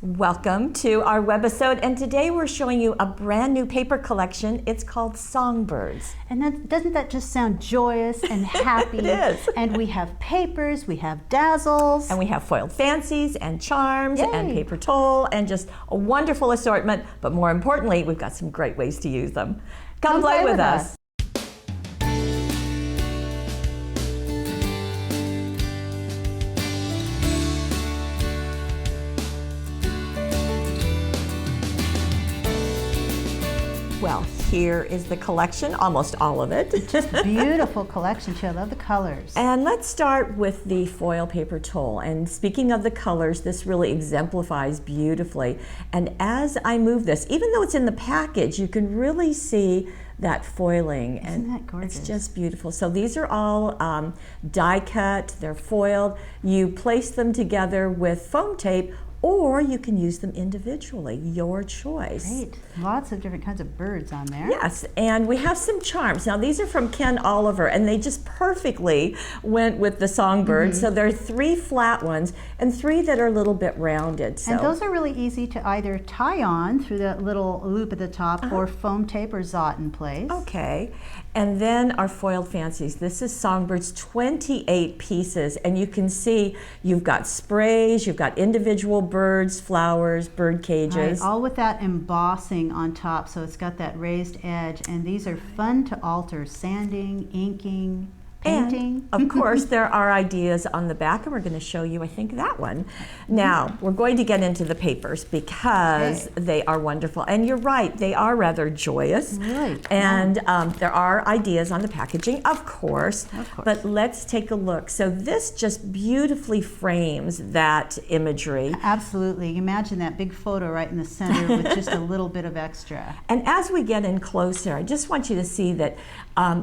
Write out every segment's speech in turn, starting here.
Welcome to our webisode, and today we're showing you a brand new paper collection. It's called Songbirds. And doesn't that just sound joyous and happy? It is. And we have papers, we have Dazzles. And we have foiled fancies and charms Yay. and paper toll and just a wonderful assortment, but more importantly, we've got some great ways to use them. Come play with us. Well, here is the collection, almost all of it. Just beautiful collection too. I love the colors. And let's start with the foil paper toll. And speaking of the colors, this really exemplifies beautifully. And as I move this, even though it's in the package, you can really see that foiling. Isn't that gorgeous? It's just beautiful. So these are all die cut, they're foiled. You place them together with foam tape, or you can use them individually, your choice. Great. Lots of different kinds of birds on there. Yes, and we have some charms. Now these are from Ken Oliver, and they just perfectly went with the songbird. So there are 3 flat ones and 3 that are a little bit rounded. So. And those are really easy to either tie on through that little loop at the top or foam tape or zot in place. Okay, and then our foiled fancies. This is Songbirds, 28 pieces, and you can see you've got sprays, you've got individual birds, flowers, bird cages. Right, all with that embossing on top, so it's got that raised edge, and these are fun to alter, sanding, inking, painting. And of course, there are ideas on the back, and we're going to show you, I think, that one. Now, we're going to get into the papers because they are wonderful. And you're right, they are rather joyous. Really? And there are ideas on the packaging, of course. But let's take a look. So this just beautifully frames that imagery. Absolutely. Imagine that big photo right in the center with just a little bit of extra. And as we get in closer, I just want you to see that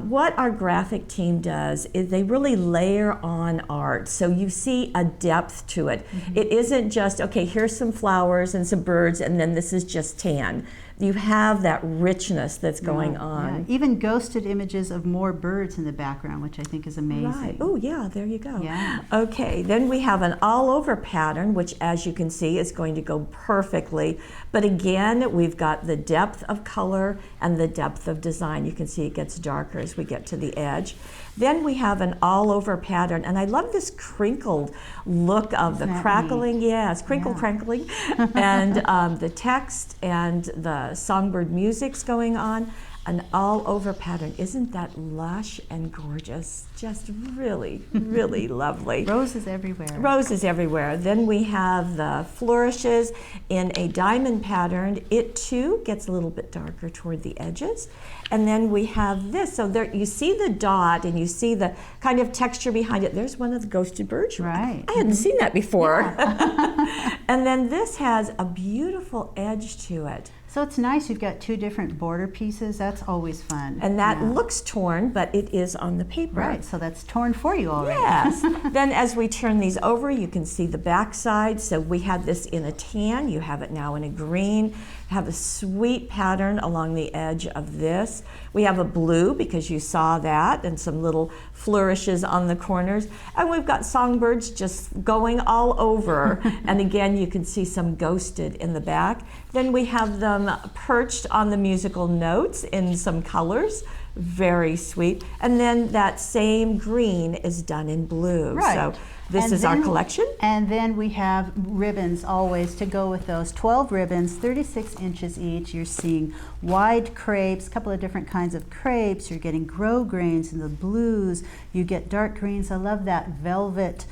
what our graphic team does is they really layer on art. So you see a depth to it. It isn't just, okay, here's some flowers and some birds, and then this is just tan. You have that richness that's going on. Yeah. Even ghosted images of more birds in the background, which I think is amazing. Right. Oh, yeah, there you go. Yeah. Okay, then we have an all-over pattern, which, as you can see, is going to go perfectly. But again, we've got the depth of color and the depth of design. You can see it gets darker as we get to the edge. Then we have an all-over pattern, and I love this crinkled look of the crackling. Yes, crackling, and the text and the songbird music's going on. An all-over pattern. Isn't that lush and gorgeous? Just really, really lovely. Roses everywhere. Roses everywhere. Then we have the flourishes in a diamond pattern. It too gets a little bit darker toward the edges. And then we have this. So there you see the dot and you see the kind of texture behind it. There's one of the ghosted birds. Right. I hadn't seen that before. Yeah. And then this has a beautiful edge to it. So it's nice you've got 2 different border pieces. That's always fun. And that looks torn, but it is on the paper. Right, so that's torn for you already. Yes. Then as we turn these over, you can see the back side. So we had this in a tan. You have it now in a green. Have a sweet pattern along the edge of this. We have a blue because you saw that, and some little flourishes on the corners. And we've got songbirds just going all over. And again, you can see some ghosted in the back. Then we have them perched on the musical notes in some colors. Very sweet. And then that same green is done in blue. Right. So this is our collection. And then we have ribbons always to go with those. 12 ribbons, 36 inches each. You're seeing wide crepes, a couple of different kinds of crepes. You're getting grosgrains and the blues. You get dark greens. I love that velvet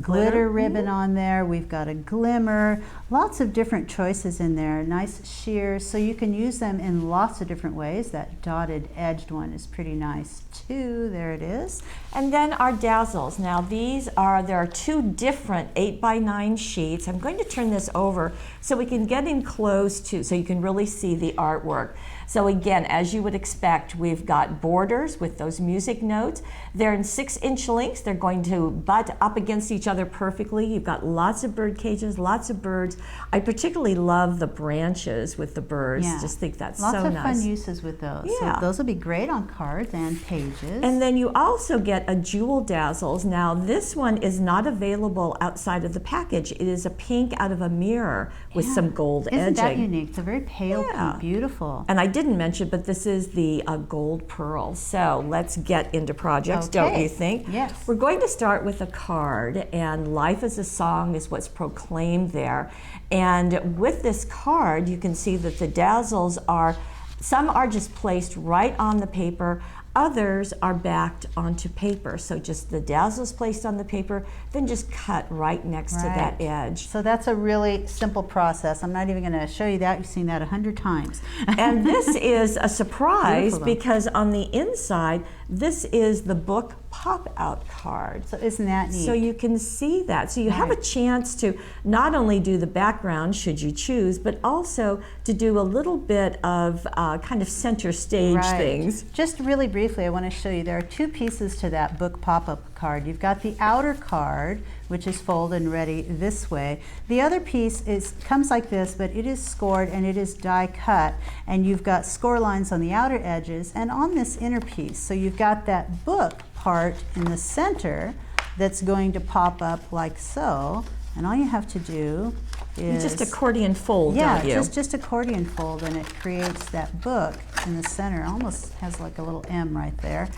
glitter ribbon on there. We've got a glimmer, lots of different choices in there, nice sheers, so you can use them in lots of different ways. That dotted edged one is pretty nice too. There it is. And then our Dazzles. Now there are 2 different 8x9 sheets. I'm going to turn this over so we can get in close to, so you can really see the artwork. So again, as you would expect, we've got borders with those music notes. They're in 6-inch lengths. They're going to butt up against each other perfectly. You've got lots of bird cages, lots of birds. I particularly love the branches with the birds. Yeah. Just think that's Lots so of nice. fun uses with those. Yeah. So those will be great on cards and pages. And then you also get a jewel Dazzles. Now this one is not available outside of the package. It is a pink out of a mirror with some gold edging. Isn't that unique? It's a very pale pink, beautiful. And I didn't mention, but this is the gold pearl. So let's get into projects, don't you think? Yes. We're going to start with a card, and Life is a Song is what's proclaimed there. And with this card, you can see that the Dazzles are, some are just placed right on the paper, others are backed onto paper. So just the Dazzles placed on the paper, then just cut right next to that edge. So that's a really simple process. I'm not even going to show you that. You've seen that 100 times. And this is a surprise Beautiful, because on the inside, this is the book pop-out card. So isn't that neat? So you can see that. So you have a chance to not only do the background, should you choose, but also to do a little bit of kind of center stage things. Just really briefly, I want to show you there are two pieces to that book pop-up card. You've got the outer card, which is folded and ready this way. The other piece comes like this, but it is scored and it is die cut, and you've got score lines on the outer edges and on this inner piece. So you've got that book part in the center that's going to pop up like so, and all you have to do is just accordion fold, don't you? just accordion fold, and it creates that book in the center. Almost has like a little M right there.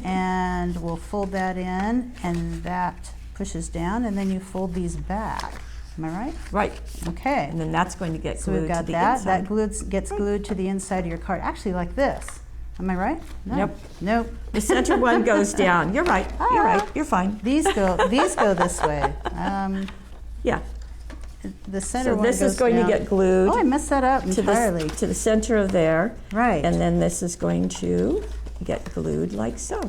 And we'll fold that in, and that pushes down, and then you fold these back. Am I right? Right. Okay. And then that's going to get So glued we've got to the that. inside. That gets glued to the inside of your card. Actually, like this. Am I right? No. Nope. Nope. The center one goes down. You're right. You're right. You're fine. These go this way. Yeah. The center So one this goes is going down. to get glued Oh, I messed that up entirely. to the center of there. Right. And then this is going to get glued like so.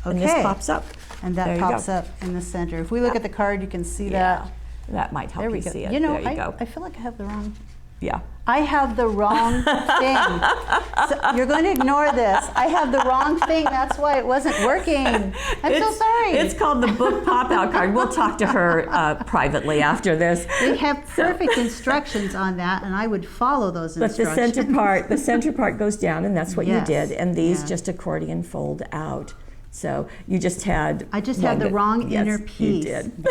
And this Okay. pops up. And There that you pops go. up in the center. If we look at the card, you can see Yeah. that. That might help There we you go. see it. You know, there you go. I feel like I have the wrong. Yeah. I have the wrong thing. So you're going to ignore this. I have the wrong thing. That's why it wasn't working. I'm so sorry. It's called the book pop-out card. We'll talk to her privately after this. We have perfect instructions on that, and I would follow those But instructions. the center part goes down, and that's what Yes. you did. And these Yeah. just accordion fold out. So you just had. I just had the wrong inner Yes, piece. you did.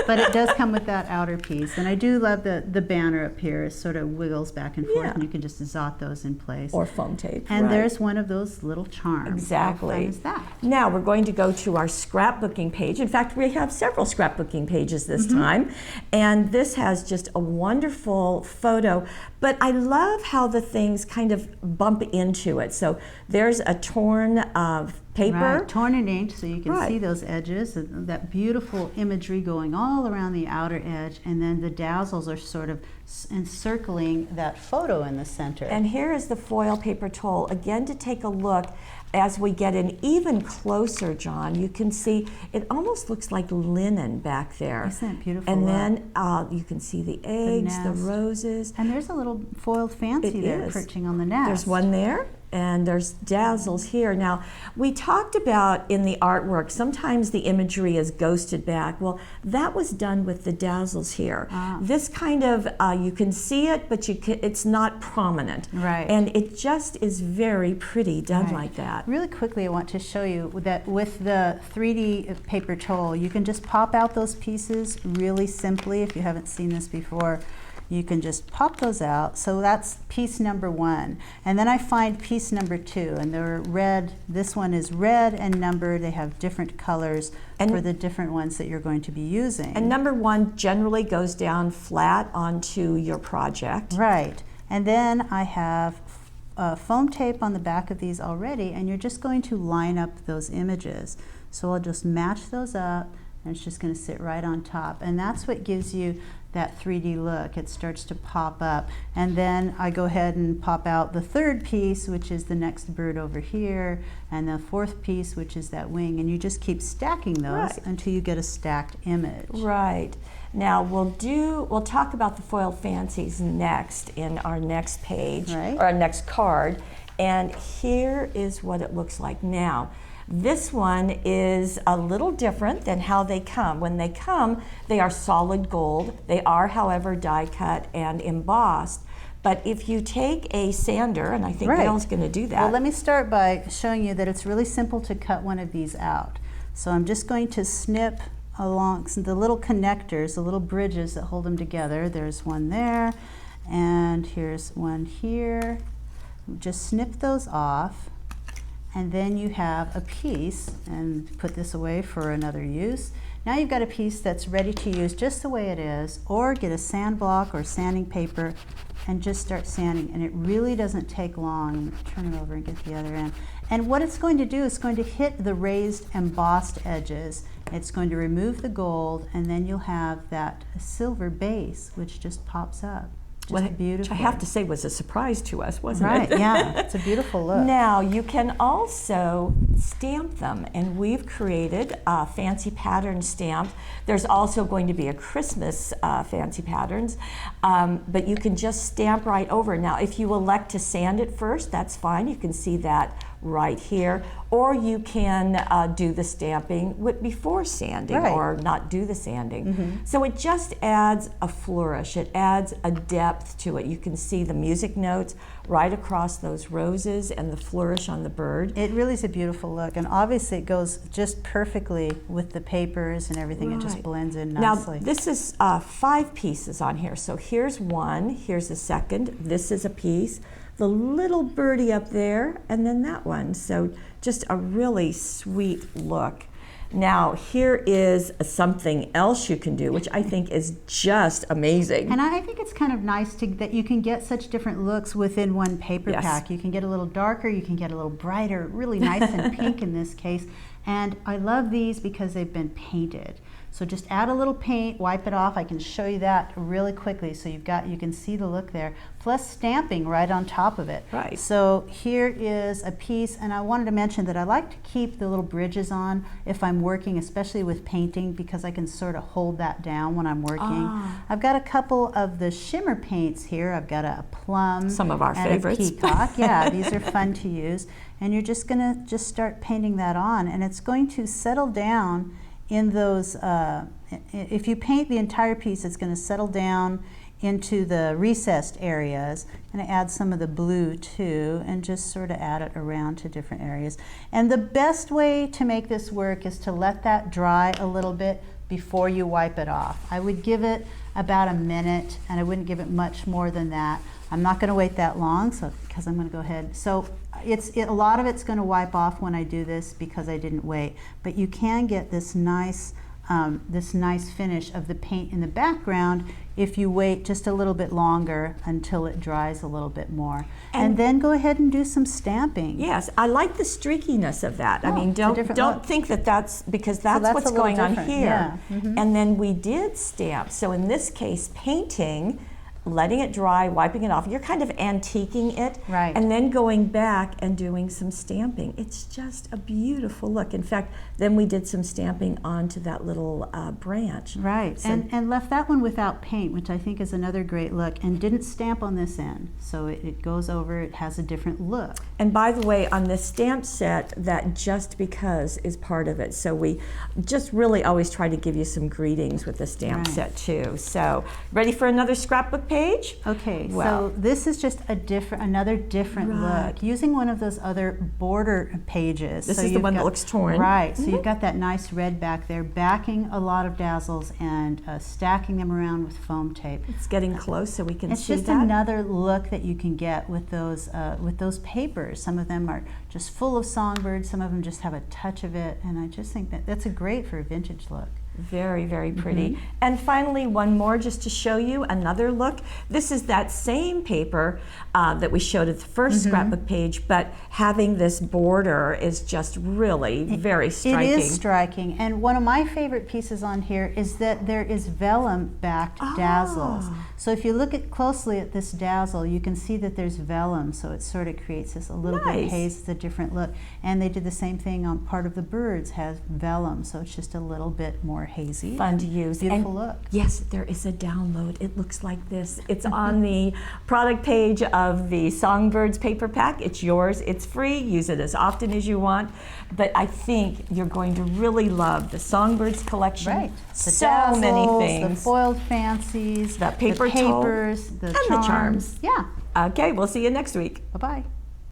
But it does come with that outer piece. And I do love the banner up here. It sort of wiggles back and forth, Yeah. and you can just zot those in place. Or foam tape. And right. there's one of those little charms. Exactly. How fun is that? Now we're going to go to our scrapbooking page. In fact, we have several scrapbooking pages this time. And this has just a wonderful photo. But I love how the things kind of bump into it. So there's a torn paper. Right, torn and inked, so you can Right. see those edges, and that beautiful imagery going all around the outer edge, and then the Dazzles are sort of encircling that photo in the center. And here is the foil paper toll. Again, to take a look, as we get in even closer, John, you can see it almost looks like linen back there. Isn't that beautiful? And look? then you can see the eggs, the nest. roses. And there's a little foiled fancy It there is. perching on the nest. There's one there, and there's Dazzles here. Now, we talked about in the artwork, sometimes the imagery is ghosted back. Well, that was done with the Dazzles here. This kind of, you can see it, but it's not prominent. Right. And it just is very pretty done Right. like that. Really quickly, I want to show you that with the 3D paper toll, you can just pop out those pieces really simply. If you haven't seen this before, you can just pop those out. So that's piece number 1. And then I find piece number 2, and they're red. This one is red and numbered. They have different colors for the different ones that you're going to be using. And number 1 generally goes down flat onto your project. Right. And then I have foam tape on the back of these already, and you're just going to line up those images. So I'll just match those up, and it's just going to sit right on top. And that's what gives you that 3D look. It starts to pop up. And then I go ahead and pop out the third piece, which is the next bird over here, and the fourth piece, which is that wing. And you just keep stacking those until you get a stacked image. Right. Now we'll talk about the foiled fancies next in our next page, Right. or our next card. And here is what it looks like now. This one is a little different than how they come. When they come, they are solid gold. They are, however, die cut and embossed. But if you take a sander, and I think Gail's going to do that. Well, let me start by showing you that it's really simple to cut one of these out. So I'm just going to snip along the little connectors, the little bridges that hold them together. There's one there, and here's one here. Just snip those off, and then you have a piece, and put this away for another use. Now you've got a piece that's ready to use just the way it is, or get a sand block or sanding paper and just start sanding, and it really doesn't take long. I'm going to turn it over and get the other end. And what it's going to do is going to hit the raised embossed edges. It's going to remove the gold, and then you'll have that silver base which just pops up. Just beautiful. Which I have to say was a surprise to us, wasn't it? Right, yeah, it's a beautiful look. Now you can also stamp them, and we've created a fancy pattern stamp. There's also going to be a Christmas fancy patterns, but you can just stamp right over. Now if you elect to sand it first, that's fine. You can see that right here, or you can do the stamping before sanding, or not do the sanding. So it just adds a flourish, it adds a depth to it. You can see the music notes right across those roses and the flourish on the bird. It really is a beautiful look, and obviously it goes just perfectly with the papers and everything. It just blends in nicely. Now this is 5 pieces on here, so here's one, here's a second, this is a piece, the little birdie up there, and then that one. So just a really sweet look. Now here is something else you can do, which I think is just amazing. And I think it's kind of nice that you can get such different looks within one paper pack. You can get a little darker, you can get a little brighter, really nice and pink in this case. And I love these because they've been painted. So just add a little paint, wipe it off. I can show you that really quickly. So you can see the look there, plus stamping right on top of it. Right. So here is a piece, and I wanted to mention that I like to keep the little bridges on if I'm working, especially with painting, because I can sort of hold that down when I'm working. I've got a couple of the shimmer paints here. I've got a plum, some of our and favorites. A peacock. Yeah, these are fun to use. And you're just gonna start painting that on, and it's going to settle down in those, if you paint the entire piece, it's going to settle down into the recessed areas. And add some of the blue too, and just sort of add it around to different areas. And the best way to make this work is to let that dry a little bit before you wipe it off. I would give it about a minute, and I wouldn't give it much more than that. I'm not going to wait that long, because I'm going to go ahead. So a lot of it's going to wipe off when I do this because I didn't wait. But you can get this nice finish of the paint in the background if you wait just a little bit longer until it dries a little bit more. And then go ahead and do some stamping. Yes, I like the streakiness of that. I mean, don't think that that's because that's what's going on here. Yeah. And then we did stamp. So in this case, painting, letting it dry, wiping it off, you're kind of antiquing it, and then going back and doing some stamping. It's just a beautiful look. In fact, then we did some stamping onto that little branch. Right, so, and left that one without paint, which I think is another great look, and didn't stamp on this end. So it goes over, it has a different look. And by the way, on this stamp set, that just because is part of it. So we just really always try to give you some greetings with the stamp set too. So ready for another scrapbook page? Okay, so this is just another different look, using one of those other border pages. This is the one that looks torn. Right, so you've got that nice red back there, backing a lot of Dazzles and stacking them around with foam tape. It's getting close so we can see that. It's just another look that you can get with those papers. Some of them are just full of songbirds, some of them just have a touch of it, and I just think that's a great for a vintage look. Very, very pretty. And finally, one more just to show you another look. This is that same paper that we showed at the first scrapbook page, but having this border is just really very striking. It is striking. And one of my favorite pieces on here is that there is vellum-backed Dazzles. So if you look closely at this Dazzle, you can see that there's vellum, so it sort of creates this a little bit haze, it's a different look. And they did the same thing on part of the birds, has vellum, so it's just a little bit more hazy. Fun to use. Beautiful And look. yes, there is a download. It looks like this. It's on the product page of the Songbirds paper pack. It's yours. It's free. Use it as often as you want. But I think you're going to really love the Songbirds collection. Right. The So Dazzles, many the things. foiled fancies, The paper the tote, papers, the and the charms. Yeah. Okay, we'll see you next week. Bye-bye.